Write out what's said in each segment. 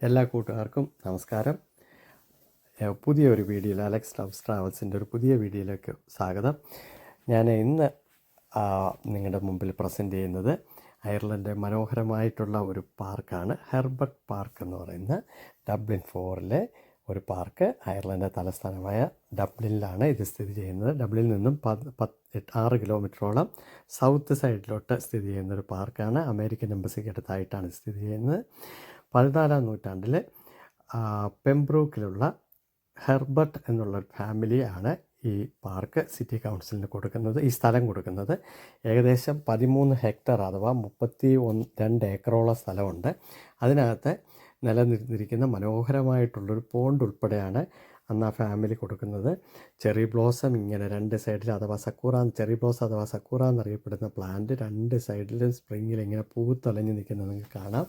എല്ലാ കൂട്ടുകാർക്കും നമസ്കാരം. പുതിയൊരു വീഡിയോയിൽ അലക്സ് ലവ്സ് ട്രാവൽസിൻ്റെ ഒരു പുതിയ വീഡിയോയിലേക്ക് സ്വാഗതം. ഞാൻ ഇന്ന് നിങ്ങളുടെ മുമ്പിൽ പ്രസൻറ്റ് ചെയ്യുന്നത് അയർലൻഡിലെ മനോഹരമായിട്ടുള്ള ഒരു പാർക്കാണ്. ഹെർബർട്ട് പാർക്ക് എന്ന് പറയുന്ന ഡബ്ലിൻ 4 ഒരു പാർക്ക്. അയർലൻഡിൻ്റെ തലസ്ഥാനമായ ഡബ്ലിനിലാണ് ഇത് സ്ഥിതി ചെയ്യുന്നത്. ഡബ്ലിനിൽ നിന്നും 6 കിലോമീറ്ററോളം സൗത്ത് സൈഡിലോട്ട് സ്ഥിതി ചെയ്യുന്നൊരു പാർക്കാണ്. അമേരിക്കൻ എംബസിക്ക് അടുത്തായിട്ടാണ് സ്ഥിതി ചെയ്യുന്നത്. 14-ാം നൂറ്റാണ്ടിൽ പെംബ്രൂക്കിലുള്ള ഹെർബർട്ട് എന്നുള്ള ഫാമിലിയാണ് ഈ പാർക്ക് സിറ്റി കൗൺസിലിന് കൊടുക്കുന്നത്, ഈ സ്ഥലം കൊടുക്കുന്നത്. ഏകദേശം 13 ഹെക്ടർ അഥവാ 32 ഏക്കറോളം സ്ഥലമുണ്ട്. അതിനകത്ത് നിലനിർത്തിയിരിക്കുന്ന മനോഹരമായിട്ടുള്ളൊരു പോണ്ട് ഉൾപ്പെടെയാണ് അന്ന് ആ ഫാമിലി കൊടുക്കുന്നത്. ചെറി ബ്ലോസം ഇങ്ങനെ 2 സൈഡിൽ അഥവാ ചെറി ബ്ലോസം അഥവാ സക്കൂറ എന്നറിയപ്പെടുന്ന പ്ലാന്റ് 2 സൈഡിലും സ്പ്രിങ്ങിൽ ഇങ്ങനെ പൂത്തൊലഞ്ഞ് നിൽക്കുന്നത് നിങ്ങൾക്ക് കാണാം.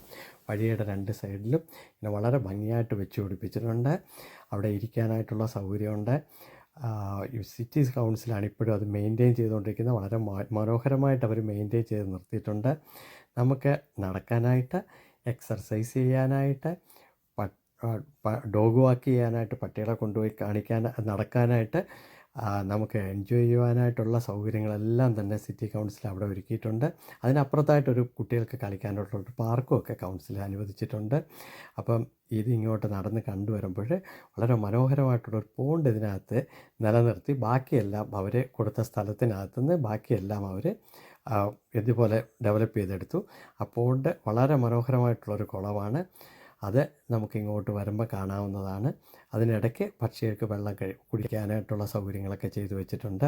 വഴിയുടെ 2 സൈഡിലും ഇങ്ങനെ വളരെ ഭംഗിയായിട്ട് വെച്ച് പിടിപ്പിച്ചിട്ടുണ്ട്. അവിടെ ഇരിക്കാനായിട്ടുള്ള സൗകര്യമുണ്ട്. സിറ്റി കൗൺസിലാണ് ഇപ്പോഴും അത് മെയിൻറ്റെയിൻ ചെയ്തുകൊണ്ടിരിക്കുന്നത്. വളരെ മനോഹരമായിട്ട് അവർ മെയിൻറ്റെയിൻ ചെയ്ത് നിർത്തിയിട്ടുണ്ട്. നമുക്ക് നടക്കാനായിട്ട്, എക്സർസൈസ് ചെയ്യാനായിട്ട്, ഡോഗ് വാക്ക് ചെയ്യാനായിട്ട്, പട്ടികളെ കൊണ്ടുപോയി നടക്കാനായിട്ട്, നമുക്ക് എൻജോയ് ചെയ്യുവാനായിട്ടുള്ള സൗകര്യങ്ങളെല്ലാം തന്നെ സിറ്റി കൗൺസിൽ അവിടെ ഒരുക്കിയിട്ടുണ്ട്. അതിനപ്പുറത്തായിട്ടൊരു കുട്ടികൾക്ക് കളിക്കാനായിട്ടുള്ളൊരു പാർക്കും ഒക്കെ കൗൺസിൽ അനുവദിച്ചിട്ടുണ്ട്. അപ്പം ഇത് ഇങ്ങോട്ട് നടന്ന് കണ്ടുവരുമ്പോൾ വളരെ മനോഹരമായിട്ടുള്ളൊരു പോണ്ട് ഇതിനകത്ത് നിലനിർത്തി ബാക്കിയെല്ലാം അവർ കൊടുത്ത സ്ഥലത്തിനകത്തുനിന്ന് ബാക്കിയെല്ലാം അവർ ഇതുപോലെ ഡെവലപ്പ് ചെയ്തെടുത്തു. ആ പോണ്ട് വളരെ മനോഹരമായിട്ടുള്ളൊരു കുളമാണ്. അത് നമുക്കിങ്ങോട്ട് വരുമ്പോൾ കാണാവുന്നതാണ്. അതിനിടയ്ക്ക് പക്ഷികൾക്ക് വെള്ളം കുടിക്കാനായിട്ടുള്ള സൗകര്യങ്ങളൊക്കെ ചെയ്തു വെച്ചിട്ടുണ്ട്.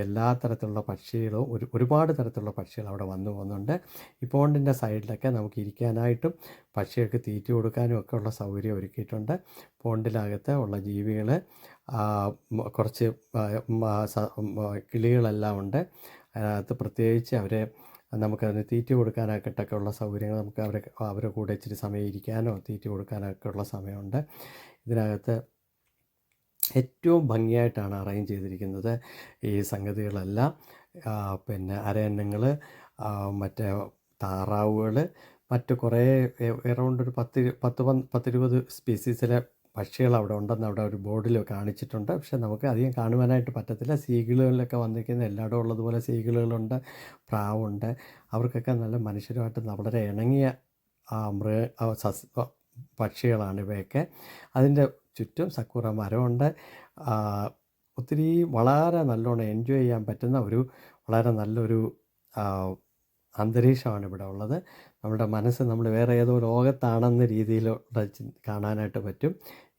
എല്ലാ തരത്തിലുള്ള പക്ഷികളും ഒരുപാട് തരത്തിലുള്ള പക്ഷികൾ അവിടെ വന്നു പോകുന്നുണ്ട്. ഈ പോണ്ടിൻ്റെ സൈഡിലൊക്കെ നമുക്ക് ഇരിക്കാനായിട്ടും പക്ഷികൾക്ക് തീറ്റ കൊടുക്കാനും ഒക്കെ ഉള്ള സൗകര്യം ഒരുക്കിയിട്ടുണ്ട്. പോണ്ടിനകത്ത് ഉള്ള ജീവികൾ കുറച്ച് കിളികളെല്ലാം ഉണ്ട്. അതിനകത്ത് പ്രത്യേകിച്ച് നമുക്കതിന് തീറ്റ കൊടുക്കാനായിട്ടൊക്കെ ഉള്ള സൗകര്യങ്ങൾ നമുക്ക് അവരുടെ കൂടെ ഇച്ചിരി സമയം ഇരിക്കാനോ തീറ്റ കൊടുക്കാനൊക്കെ ഉള്ള സമയമുണ്ട്. ഇതിനകത്ത് ഏറ്റവും ഭംഗിയായിട്ടാണ് അറേഞ്ച് ചെയ്തിരിക്കുന്നത് ഈ സംഗതികളെല്ലാം. പിന്നെ അരയന്നങ്ങൾ, മറ്റേ താറാവുകൾ, മറ്റ് കുറേ എറൗണ്ട് ഒരു 10-20 സ്പീസീസിലെ പക്ഷികൾ അവിടെ ഉണ്ടെന്ന് അവിടെ ഒരു ബോർഡിൽ കാണിച്ചിട്ടുണ്ട്. പക്ഷെ നമുക്ക് അധികം കാണുവാനായിട്ട് പറ്റത്തില്ല. സീഗിളുകളിലൊക്കെ വന്നിരിക്കുന്ന എല്ലായിടവും ഉള്ളതുപോലെ സീഗിളുകളുണ്ട്, പ്രാവുണ്ട്. അവർക്കൊക്കെ നല്ല മനുഷ്യരുമായിട്ട് വളരെ ഇണങ്ങിയ പക്ഷികളാണ് ഇവയൊക്കെ. അതിൻ്റെ ചുറ്റും സക്കൂറ മരമുണ്ട്. ഒത്തിരി വളരെ നല്ലോണം എൻജോയ് ചെയ്യാൻ പറ്റുന്ന വളരെ നല്ലൊരു അന്തരീക്ഷമാണ് ഇവിടെ ഉള്ളത്. നമ്മുടെ മനസ്സ് നമ്മൾ വേറെ ഏതോ ലോകത്താണെന്ന രീതിയിലുള്ള കാണാനായിട്ട് പറ്റും.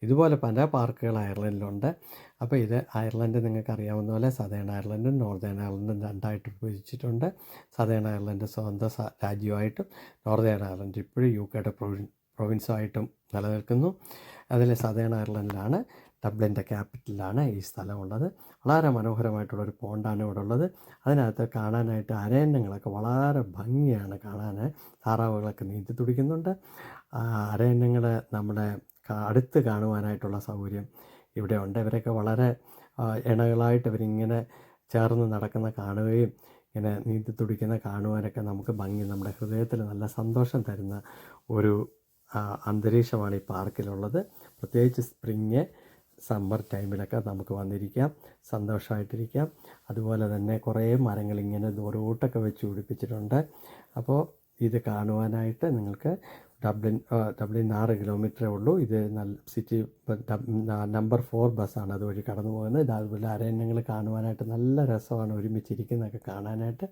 ഇതുപോലെ പല പാർക്കുകൾ അയർലൻഡിലുണ്ട്. അപ്പോൾ ഇത് അയർലൻഡ് നിങ്ങൾക്ക് അറിയാവുന്ന പോലെ സതേൺ അയർലൻഡും നോർത്തേൺ അയർലൻഡും രണ്ടായിട്ട് വിഭജിച്ചിട്ടുണ്ട്. സതേൺ അയർലൻഡ് സ്വന്തം രാജ്യമായിട്ടും നോർത്തേൺ അയർലൻഡ് ഇപ്പോഴും യുകെയുടെ പ്രൊവിൻസുമായിട്ടും നിലനിൽക്കുന്നു. അതിൽ സതേൺ അയർലൻഡിലാണ്, ഡബ്ലിൻ്റെ ക്യാപിറ്റലിലാണ് ഈ സ്ഥലമുള്ളത്. വളരെ മനോഹരമായിട്ടുള്ളൊരു പോണ്ടാണ് ഇവിടെ ഉള്ളത്. അതിനകത്ത് കാണാനായിട്ട് അരയന്നങ്ങളൊക്കെ വളരെ ഭംഗിയാണ് കാണാൻ. താറാവുകളൊക്കെ നീന്തി തുടിക്കുന്നുണ്ട്. അരയന്നങ്ങൾ നമ്മുടെ അടുത്ത് കാണുവാനായിട്ടുള്ള സൗകര്യം ഇവിടെ ഉണ്ട്. ഇവരൊക്കെ വളരെ ഇണകളായിട്ട് ഇവരിങ്ങനെ ചേർന്ന് നടക്കുന്ന കാണുകയും ഇങ്ങനെ നീന്തി തുടിക്കുന്ന കാണുവാനൊക്കെ നമുക്ക് ഭംഗി, നമ്മുടെ ഹൃദയത്തിൽ നല്ല സന്തോഷം തരുന്ന ഒരു അന്തരീക്ഷമാണ് ഈ പാർക്കിലുള്ളത്. പ്രത്യേകിച്ച് സ്പ്രിങ്, സമ്മർ ടൈമിലൊക്കെ നമുക്ക് വന്നിരിക്കാം, സന്തോഷമായിട്ടിരിക്കാം. അതുപോലെ തന്നെ കുറേ മരങ്ങൾ ഇങ്ങനെ ദൂരോട്ടൊക്കെ വെച്ച് പിടിപ്പിച്ചിട്ടുണ്ട്. അപ്പോൾ ഇത് കാണുവാനായിട്ട് നിങ്ങൾക്ക് ഡബ്ലിൻ 6 കിലോമീറ്ററേ ഉള്ളൂ. ഇത് സിറ്റി നമ്പർ 4 ബസ്സാണ് അതുവഴി കടന്നു പോകുന്നത്. അതുപോലെ അരയന്നങ്ങൾ കാണുവാനായിട്ട് നല്ല രസമാണ്. ഒരുമിച്ചിരിക്കുന്നതൊക്കെ കാണാനായിട്ട്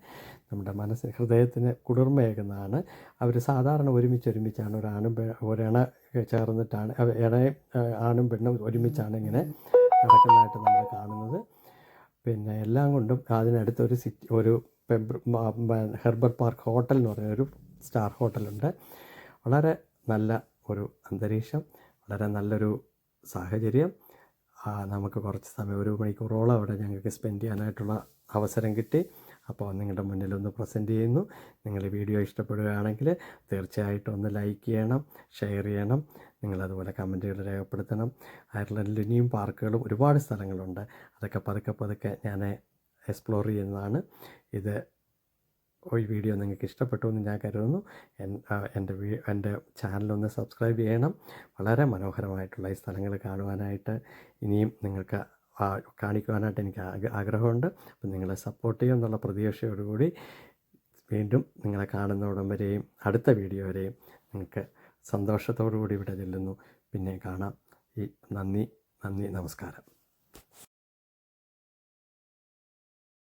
നമ്മുടെ ഹൃദയത്തിന് കുളിർമയേകുന്നതാണ്. അവർ സാധാരണ ഒരുമിച്ചാണ് ഒരണ ചേർന്നിട്ടാണ്, ആണും പെണ്ണും ഒരുമിച്ചാണ് ഇങ്ങനെ നടക്കുന്നതായിട്ട് നമ്മൾ കാണുന്നത്. പിന്നെ എല്ലാം കൊണ്ടും അതിനടുത്തൊരു ഒരു ഹെർബർട്ട് പാർക്ക് ഹോട്ടൽ എന്ന് പറയുന്ന ഒരു സ്റ്റാർ ഹോട്ടലുണ്ട്. വളരെ നല്ല ഒരു അന്തരീക്ഷം, വളരെ നല്ലൊരു സാഹചര്യം. നമുക്ക് കുറച്ച് സമയം, 1 മണിക്കൂറോളം അവിടെ ഞങ്ങൾക്ക് സ്പെൻഡ് ചെയ്യാനായിട്ടുള്ള അവസരം കിട്ടി. അപ്പോൾ നിങ്ങളുടെ മുന്നിലൊന്ന് പ്രസൻറ്റ് ചെയ്യുന്നു. നിങ്ങൾ വീഡിയോ ഇഷ്ടപ്പെടുകയാണെങ്കിൽ തീർച്ചയായിട്ടും ഒന്ന് ലൈക്ക് ചെയ്യണം, ഷെയർ ചെയ്യണം. നിങ്ങളതുപോലെ കമൻറ്റുകൾ രേഖപ്പെടുത്തണം. അയർലൻഡിൽ ഇനിയും പാർക്കുകളും ഒരുപാട് സ്ഥലങ്ങളുണ്ട്. അതൊക്കെ പതുക്കെ ഞാൻ എക്സ്പ്ലോർ ചെയ്യുന്നതാണ്. ഇത് ഈ വീഡിയോ നിങ്ങൾക്ക് ഇഷ്ടപ്പെട്ടു എന്ന് ഞാൻ കരുതുന്നു. എൻ്റെ ചാനലൊന്ന് സബ്സ്ക്രൈബ് ചെയ്യണം. വളരെ മനോഹരമായിട്ടുള്ള ഈ സ്ഥലങ്ങൾ കാണുവാനായിട്ട് ഇനിയും നിങ്ങൾക്ക് കാണിക്കുവാനായിട്ട് എനിക്ക് ആഗ്രഹമുണ്ട്. അപ്പം നിങ്ങളെ സപ്പോർട്ട് ചെയ്യുമെന്നുള്ള പ്രതീക്ഷയോടുകൂടി വീണ്ടും നിങ്ങളെ കാണുന്നോടം വരെയും അടുത്ത വീഡിയോ വരെയും നിങ്ങൾക്ക് സന്തോഷത്തോടു കൂടി ഇവിടെ ചെല്ലുന്നു. പിന്നെ കാണാം. നന്ദി, നമസ്കാരം.